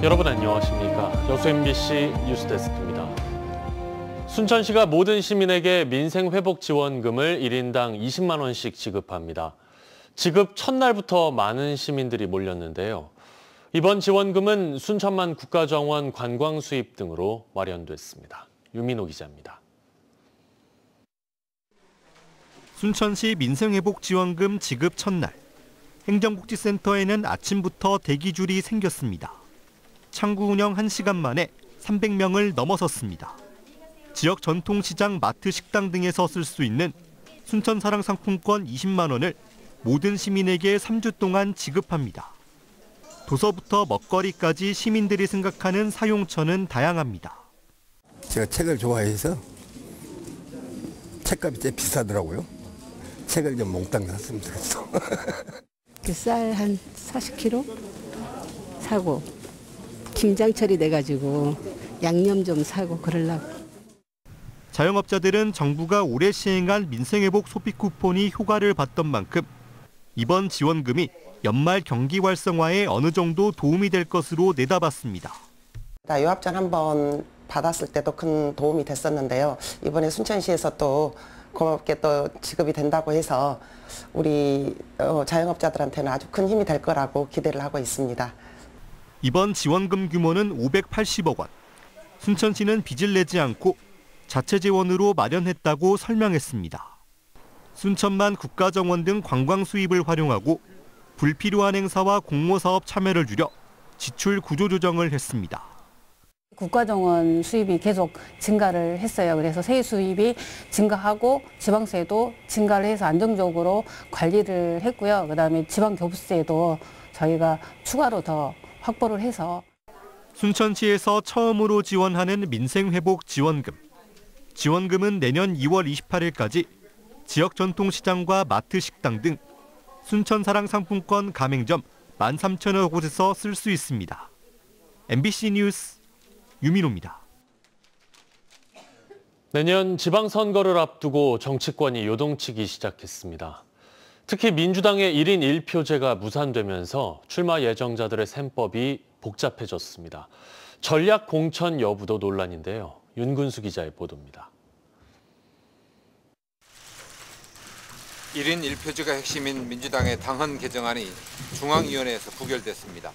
여러분 안녕하십니까. 여수 MBC 뉴스데스크입니다. 순천시가 모든 시민에게 민생회복지원금을 1인당 20만 원씩 지급합니다. 지급 첫날부터 많은 시민들이 몰렸는데요. 이번 지원금은 순천만 국가정원 관광 수입 등으로 마련됐습니다. 유민호 기자입니다. 순천시 민생회복지원금 지급 첫날, 행정복지센터에는 아침부터 대기줄이 생겼습니다. 창구 운영 1시간 만에 300명을 넘어섰습니다. 지역 전통시장, 마트, 식당 등에서 쓸 수 있는 순천사랑상품권 20만 원을 모든 시민에게 3주 동안 지급합니다. 도서부터 먹거리까지 시민들이 생각하는 사용처는 다양합니다. 제가 책을 좋아해서 책값이 꽤 비싸더라고요. 책을 좀 몽땅 샀습니다. 쌀 한 40kg 사고 김장 처리돼가지고 양념 좀 사고 그러려고. 자영업자들은 정부가 올해 시행한 민생회복 소비 쿠폰이 효과를 봤던 만큼 이번 지원금이 연말 경기 활성화에 어느 정도 도움이 될 것으로 내다봤습니다. 요합전 한번 받았을 때도 큰 도움이 됐었는데요. 이번에 순천시에서 또 고맙게 또 지급이 된다고 해서 우리 자영업자들한테는 아주 큰 힘이 될 거라고 기대를 하고 있습니다. 이번 지원금 규모는 580억 원. 순천시는 빚을 내지 않고 자체 재원으로 마련했다고 설명했습니다. 순천만 국가정원 등 관광 수입을 활용하고 불필요한 행사와 공모사업 참여를 줄여 지출 구조조정을 했습니다. 국가정원 수입이 계속 증가를 했어요. 그래서 세입 수입이 증가하고 지방세도 증가를 해서 안정적으로 관리를 했고요. 그다음에 지방교부세도 저희가 추가로 더 확보를 해서. 순천시에서 처음으로 지원하는 민생회복 지원금. 지원금은 내년 2월 28일까지 지역 전통시장과 마트, 식당 등 순천사랑상품권 가맹점 13,000여 곳에서 쓸 수 있습니다. MBC 뉴스 유민호입니다. 내년 지방선거를 앞두고 정치권이 요동치기 시작했습니다. 특히 민주당의 1인 1표제가 무산되면서 출마 예정자들의 셈법이 복잡해졌습니다. 전략 공천 여부도 논란인데요. 윤근수 기자의 보도입니다. 1인 1표제가 핵심인 민주당의 당헌 개정안이 중앙위원회에서 부결됐습니다.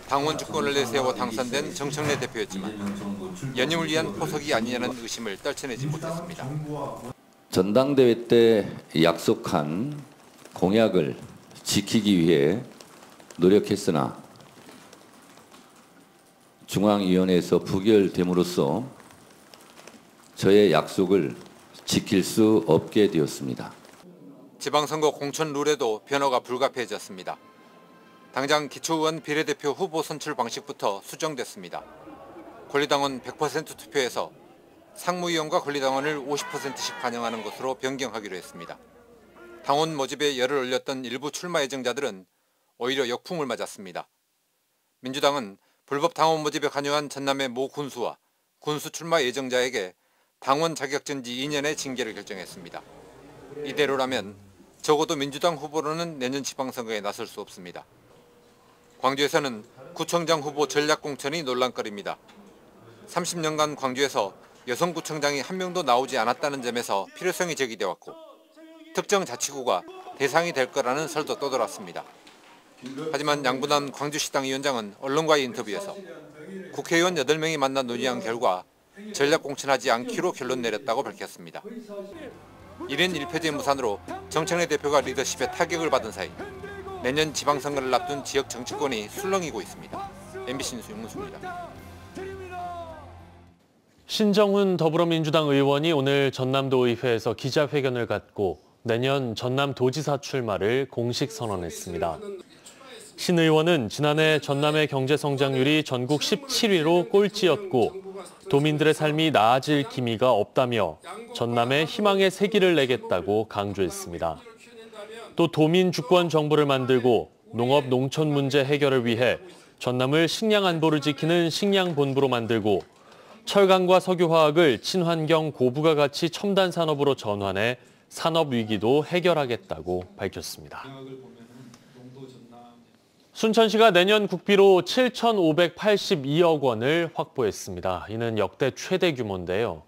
당원 주권을 내세워 당선된 정청래 대표였지만 연임을 위한 포석이 아니냐는 의심을 떨쳐내지 못했습니다. 전당대회 때 약속한 공약을 지키기 위해 노력했으나 중앙위원회에서 부결됨으로써 저의 약속을 지킬 수 없게 되었습니다. 지방선거 공천 룰에도 변화가 불가피해졌습니다. 당장 기초의원 비례대표 후보 선출 방식부터 수정됐습니다. 권리당원 100% 투표에서 상무위원과 권리당원을 50%씩 반영하는 것으로 변경하기로 했습니다. 당원 모집에 열을 올렸던 일부 출마 예정자들은 오히려 역풍을 맞았습니다. 민주당은 불법 당원 모집에 관여한 전남의 모 군수와 군수 출마 예정자에게 당원 자격정지 2년의 징계를 결정했습니다. 이대로라면 적어도 민주당 후보로는 내년 지방선거에 나설 수 없습니다. 광주에서는 구청장 후보 전략공천이 논란거리입니다. 30년간 광주에서 여성구청장이 한 명도 나오지 않았다는 점에서 필요성이 제기돼 왔고 특정 자치구가 대상이 될 거라는 설도 떠돌았습니다. 하지만 양분한 광주시당 위원장은 언론과의 인터뷰에서 국회의원 8명이 만나 논의한 결과 전략공천하지 않기로 결론 내렸다고 밝혔습니다. 1인 1표제 무산으로 정청래 대표가 리더십에 타격을 받은 사이 내년 지방선거를 앞둔 지역 정치권이 술렁이고 있습니다. MBC 뉴스 윤근수입니다. 신정훈 더불어민주당 의원이 오늘 전남도 의회에서 기자회견을 갖고 내년 전남도지사 출마를 공식 선언했습니다. 신 의원은 지난해 전남의 경제 성장률이 전국 17위로 꼴찌였고 도민들의 삶이 나아질 기미가 없다며 전남에 희망의 새길을 내겠다고 강조했습니다. 또 도민 주권 정부를 만들고 농업 농촌 문제 해결을 위해 전남을 식량 안보를 지키는 식량본부로 만들고 철강과 석유화학을 친환경 고부가 가치 첨단 산업으로 전환해 산업 위기도 해결하겠다고 밝혔습니다. 순천시가 내년 국비로 7,582억 원을 확보했습니다. 이는 역대 최대 규모인데요.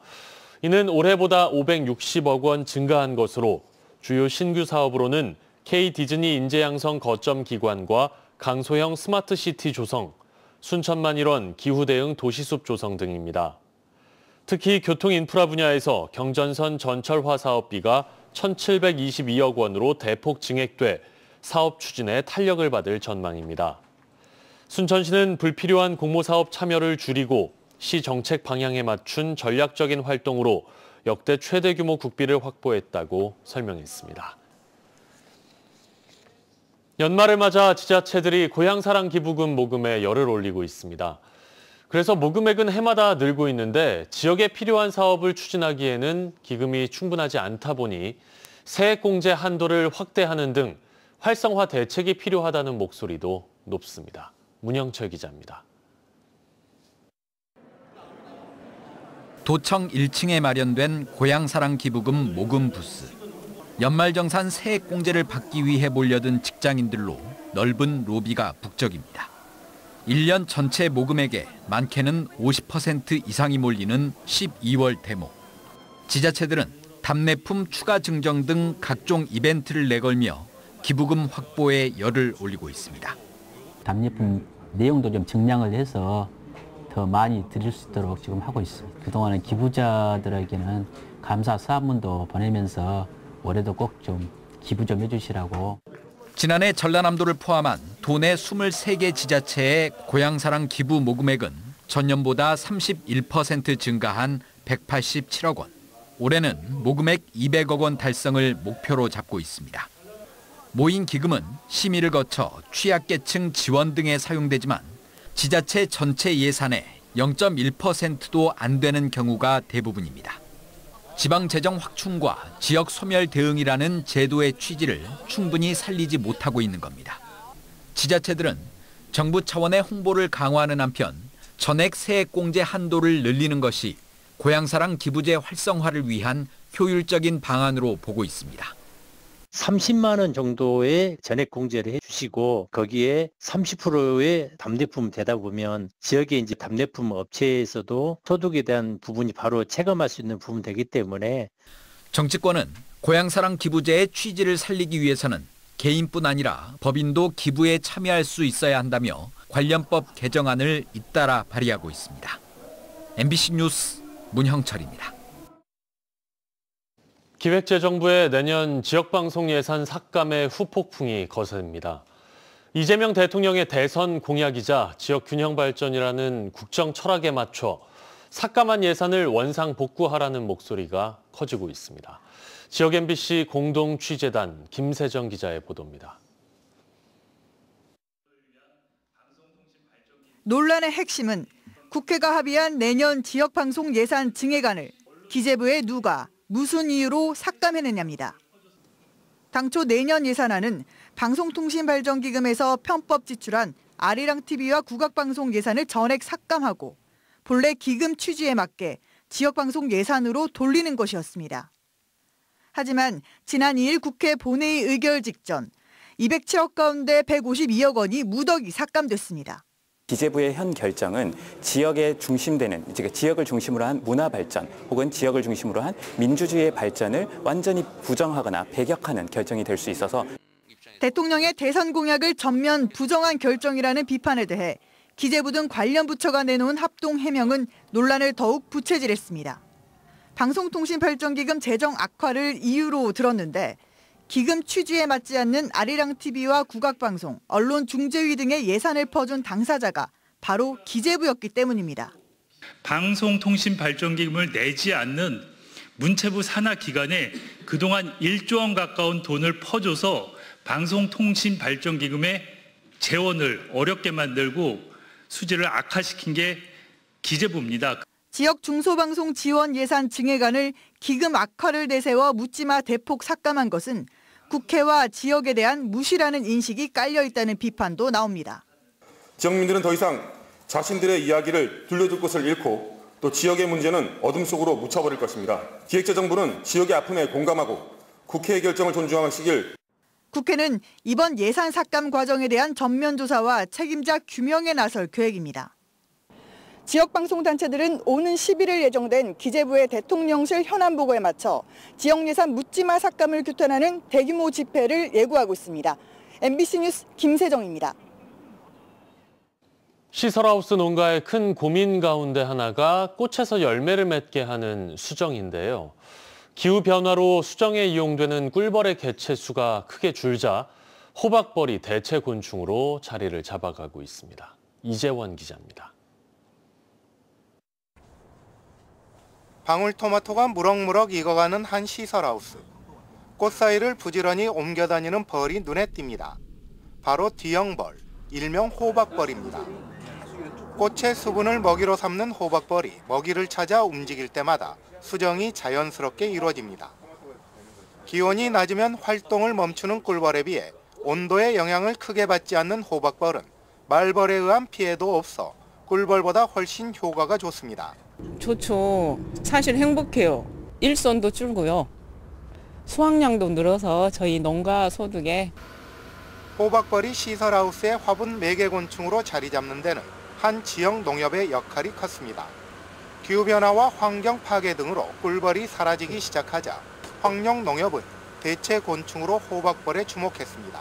이는 올해보다 560억 원 증가한 것으로 주요 신규 사업으로는 K-디즈니 인재양성 거점 기관과 강소형 스마트시티 조성, 순천만 일원 기후 대응 도시숲 조성 등입니다. 특히 교통인프라 분야에서 경전선 전철화 사업비가 1,722억 원으로 대폭 증액돼 사업 추진에 탄력을 받을 전망입니다. 순천시는 불필요한 공모사업 참여를 줄이고 시 정책 방향에 맞춘 전략적인 활동으로 역대 최대 규모 국비를 확보했다고 설명했습니다. 연말을 맞아 지자체들이 고향사랑 기부금 모금에 열을 올리고 있습니다. 그래서 모금액은 해마다 늘고 있는데 지역에 필요한 사업을 추진하기에는 기금이 충분하지 않다 보니 세액공제 한도를 확대하는 등 활성화 대책이 필요하다는 목소리도 높습니다. 문영철 기자입니다. 도청 1층에 마련된 고향사랑 기부금 모금 부스. 연말정산 세액공제를 받기 위해 몰려든 직장인들로 넓은 로비가 북적입니다. 1년 전체 모금액의 많게는 50% 이상이 몰리는 12월 대목. 지자체들은 답례품 추가 증정 등 각종 이벤트를 내걸며 기부금 확보에 열을 올리고 있습니다. 답례품 내용도 좀 증량을 해서 더 많이 드릴 수 있도록 지금 하고 있습니다. 그동안은 기부자들에게는 감사 사문도 보내면서 올해도 꼭 좀 기부 좀 해주시라고. 지난해 전라남도를 포함한 도내 23개 지자체의 고향사랑 기부 모금액은 전년보다 31% 증가한 187억 원. 올해는 모금액 200억 원 달성을 목표로 잡고 있습니다. 모인 기금은 심의를 거쳐 취약계층 지원 등에 사용되지만 지자체 전체 예산의 0.1%도 안 되는 경우가 대부분입니다. 지방재정 확충과 지역 소멸 대응이라는 제도의 취지를 충분히 살리지 못하고 있는 겁니다. 지자체들은 정부 차원의 홍보를 강화하는 한편 전액 세액공제 한도를 늘리는 것이 고향사랑 기부제 활성화를 위한 효율적인 방안으로 보고 있습니다. 30만 원 정도의 전액 공제를 해주시고 거기에 30%의 답례품 되다 보면 지역의 이제 답례품 업체에서도 소득에 대한 부분이 바로 체감할 수 있는 부분 되기 때문에 정치권은 고향사랑 기부제의 취지를 살리기 위해서는 개인뿐 아니라 법인도 기부에 참여할 수 있어야 한다며 관련법 개정안을 잇따라 발의하고 있습니다. MBC 뉴스 문형철입니다. 기획재정부의 내년 지역방송 예산 삭감의 후폭풍이 거셉니다. 이재명 대통령의 대선 공약이자 지역 균형 발전이라는 국정 철학에 맞춰 삭감한 예산을 원상 복구하라는 목소리가 커지고 있습니다. 지역 MBC 공동취재단 김세정 기자의 보도입니다. 논란의 핵심은 국회가 합의한 내년 지역방송 예산 증액안을 기재부의 누가 무슨 이유로 삭감해냈냐입니다. 당초 내년 예산안은 방송통신발전기금에서 편법 지출한 아리랑TV와 국악방송 예산을 전액 삭감하고 본래 기금 취지에 맞게 지역방송 예산으로 돌리는 것이었습니다. 하지만 지난 2일 국회 본회의 의결 직전 207억 가운데 152억 원이 무더기 삭감됐습니다. 기재부의 현 결정은 지역에 중심되는, 지역을 중심으로 한 문화 발전 혹은 지역을 중심으로 한 민주주의의 발전을 완전히 부정하거나 배격하는 결정이 될 수 있어서 대통령의 대선 공약을 전면 부정한 결정이라는 비판에 대해 기재부 등 관련 부처가 내놓은 합동 해명은 논란을 더욱 부채질했습니다. 방송통신발전기금 재정 악화를 이유로 들었는데 기금 취지에 맞지 않는 아리랑TV와 국악방송, 언론중재위 등의 예산을 퍼준 당사자가 바로 기재부였기 때문입니다. 방송통신발전기금을 내지 않는 문체부 산하 기관에 그동안 1조 원 가까운 돈을 퍼줘서 방송통신발전기금의 재원을 어렵게 만들고 수지를 악화시킨 게 기재부입니다. 지역 중소방송 지원 예산 증액안을 기금 악화를 내세워 묻지마 대폭 삭감한 것은 국회와 지역에 대한 무시라는 인식이 깔려 있다는 비판도 나옵니다. 지역민들은 더 이상 자신들의 이야기를 들려줄 곳을 잃고 또 지역의 문제는 어둠 속으로 묻혀버릴 것입니다. 기획재정부는 지역의 아픔에 공감하고 국회의 결정을 존중하시길. 국회는 이번 예산 삭감 과정에 대한 전면 조사와 책임자 규명에 나설 계획입니다. 지역방송단체들은 오는 11일 예정된 기재부의 대통령실 현안 보고에 맞춰 지역예산 묻지마 삭감을 규탄하는 대규모 집회를 예고하고 있습니다. MBC 뉴스 김세정입니다. 시설하우스 농가의 큰 고민 가운데 하나가 꽃에서 열매를 맺게 하는 수정인데요. 기후변화로 수정에 이용되는 꿀벌의 개체수가 크게 줄자 호박벌이 대체 곤충으로 자리를 잡아가고 있습니다. 이재원 기자입니다. 방울토마토가 무럭무럭 익어가는 한 시설하우스. 꽃 사이를 부지런히 옮겨다니는 벌이 눈에 띕니다. 바로 뒤형벌, 일명 호박벌입니다. 꽃의 수분을 먹이로 삼는 호박벌이 먹이를 찾아 움직일 때마다 수정이 자연스럽게 이루어집니다. 기온이 낮으면 활동을 멈추는 꿀벌에 비해 온도의 영향을 크게 받지 않는 호박벌은 말벌에 의한 피해도 없어 꿀벌보다 훨씬 효과가 좋습니다. 좋죠. 사실 행복해요. 일손도 줄고요. 수확량도 늘어서 저희 농가 소득에. 호박벌이 시설하우스의 화분 매개곤충으로 자리 잡는 데는 한 지역 농협의 역할이 컸습니다. 기후변화와 환경 파괴 등으로 꿀벌이 사라지기 시작하자 황룡농협은 대체 곤충으로 호박벌에 주목했습니다.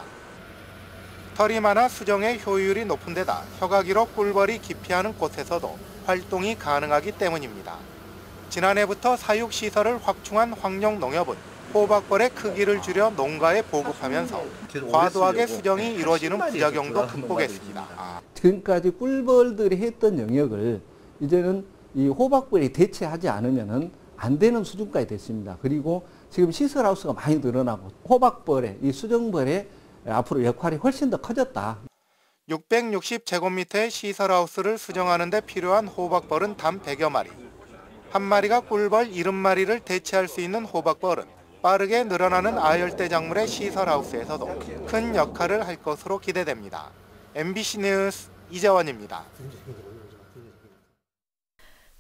털이 많아 수정의 효율이 높은 데다 혀가기로 꿀벌이 기피하는 곳에서도 활동이 가능하기 때문입니다. 지난해부터 사육시설을 확충한 황룡농협은 호박벌의 크기를 줄여 농가에 보급하면서 과도하게 수정이 이루어지는 부작용도 극복했습니다. 지금까지 꿀벌들이 했던 영역을 이제는 이 호박벌이 대체하지 않으면 안 되는 수준까지 됐습니다. 그리고 지금 시설하우스가 많이 늘어나고 호박벌의 이 수정벌의 앞으로 역할이 훨씬 더 커졌다. 660제곱미터의 시설하우스를 수정하는 데 필요한 호박벌은 단 100여 마리. 한 마리가 꿀벌 70마리를 대체할 수 있는 호박벌은 빠르게 늘어나는 아열대 작물의 시설하우스에서도 큰 역할을 할 것으로 기대됩니다. MBC 뉴스 이재원입니다.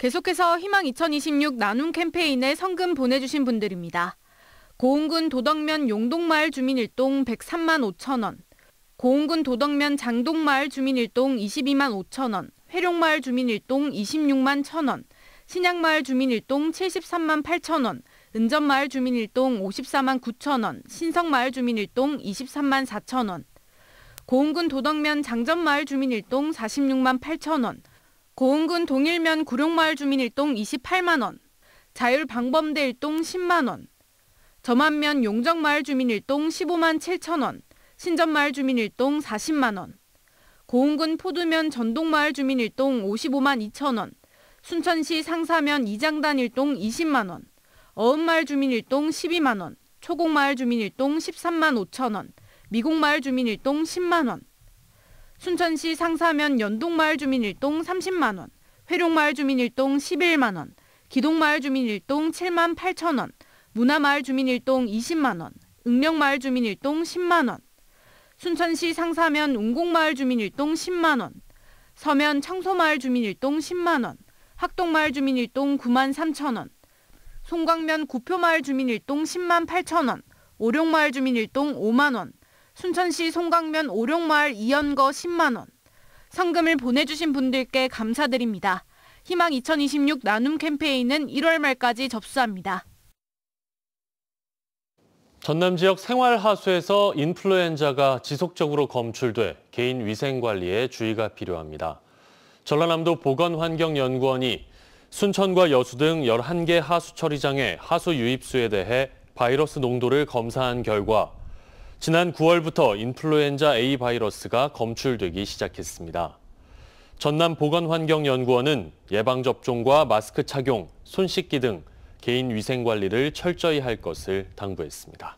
계속해서 희망 2026 나눔 캠페인에 성금 보내주신 분들입니다. 고흥군 도덕면 용동마을 주민일동 103만 5천 원, 고흥군 도덕면 장동마을 주민일동 22만 5천 원, 회룡마을 주민일동 26만 1천 원, 신양마을 주민일동 73만 8천 원, 은전마을 주민일동 54만 9천 원, 신성마을 주민일동 23만 4천 원, 고흥군 도덕면 장전마을 주민일동 46만 8천 원, 고흥군 동일면 구룡마을 주민일동 28만 원, 자율방범대 일동 10만 원, 점안면 용정마을 주민일동 15만 7천 원, 신전마을 주민일동 40만 원, 고흥군 포두면 전동마을 주민일동 55만 2천 원, 순천시 상사면 이장단 일동 20만 원, 어음마을 주민일동 12만 원, 초곡마을 주민일동 13만 5천 원, 미곡마을 주민일동 10만 원, 순천시 상사면 연동마을 주민일동 30만 원, 회룡마을 주민일동 11만 원, 기동마을 주민일동 7만 8천 원, 문화마을 주민일동 20만 원, 응령마을 주민일동 10만 원, 순천시 상사면 웅곡마을 주민일동 10만 원, 서면 청소마을 주민일동 10만 원, 학동마을 주민일동 9만 3천 원, 송광면 구표마을 주민일동 10만 8천 원, 오룡마을 주민일동 5만 원, 순천시 송광면 오룡마을 이연거 10만 원. 성금을 보내주신 분들께 감사드립니다. 희망 2026 나눔 캠페인은 1월 말까지 접수합니다. 전남 지역 생활하수에서 인플루엔자가 지속적으로 검출돼 개인 위생 관리에 주의가 필요합니다. 전라남도 보건환경연구원이 순천과 여수 등 11개 하수 처리장의 하수 유입수에 대해 바이러스 농도를 검사한 결과 지난 9월부터 인플루엔자 A 바이러스가 검출되기 시작했습니다. 전남보건환경연구원은 예방접종과 마스크 착용, 손 씻기 등 개인 위생 관리를 철저히 할 것을 당부했습니다.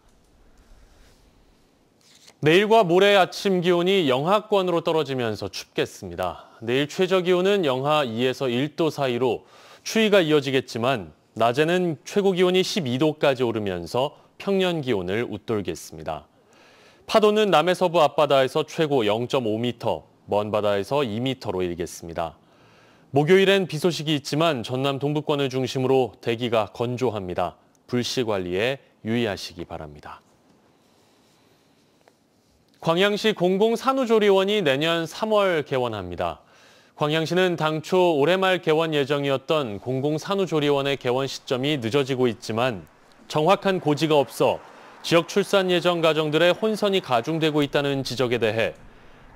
내일과 모레 아침 기온이 영하권으로 떨어지면서 춥겠습니다. 내일 최저 기온은 영하 2에서 1도 사이로 추위가 이어지겠지만 낮에는 최고 기온이 12도까지 오르면서 평년 기온을 웃돌겠습니다. 파도는 남해서부 앞바다에서 최고 0.5m, 먼 바다에서 2m로 일겠습니다. 목요일엔 비 소식이 있지만 전남 동부권을 중심으로 대기가 건조합니다. 불씨 관리에 유의하시기 바랍니다. 광양시 공공산후조리원이 내년 3월 개원합니다. 광양시는 당초 올해 말 개원 예정이었던 공공산후조리원의 개원 시점이 늦어지고 있지만 정확한 고지가 없어 지역 출산 예정 가정들의 혼선이 가중되고 있다는 지적에 대해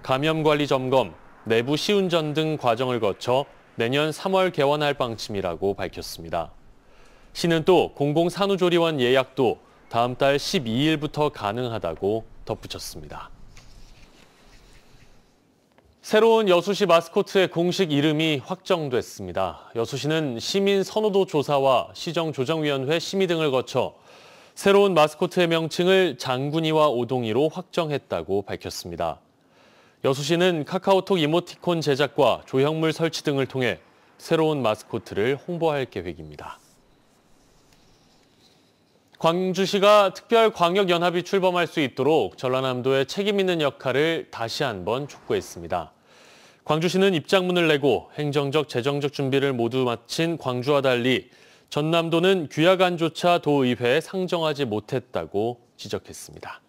감염관리 점검, 내부 시운전 등 과정을 거쳐 내년 3월 개원할 방침이라고 밝혔습니다. 시는 또 공공산후조리원 예약도 다음 달 12일부터 가능하다고 덧붙였습니다. 새로운 여수시 마스코트의 공식 이름이 확정됐습니다. 여수시는 시민 선호도 조사와 시정조정위원회 심의 등을 거쳐 새로운 마스코트의 명칭을 장군이와 오동이로 확정했다고 밝혔습니다. 여수시는 카카오톡 이모티콘 제작과 조형물 설치 등을 통해 새로운 마스코트를 홍보할 계획입니다. 광주시가 특별광역연합이 출범할 수 있도록 전라남도의 책임 있는 역할을 다시 한번 촉구했습니다. 광주시는 입장문을 내고 행정적, 재정적 준비를 모두 마친 광주와 달리 전남도는 규약안조차 도의회에 상정하지 못했다고 지적했습니다.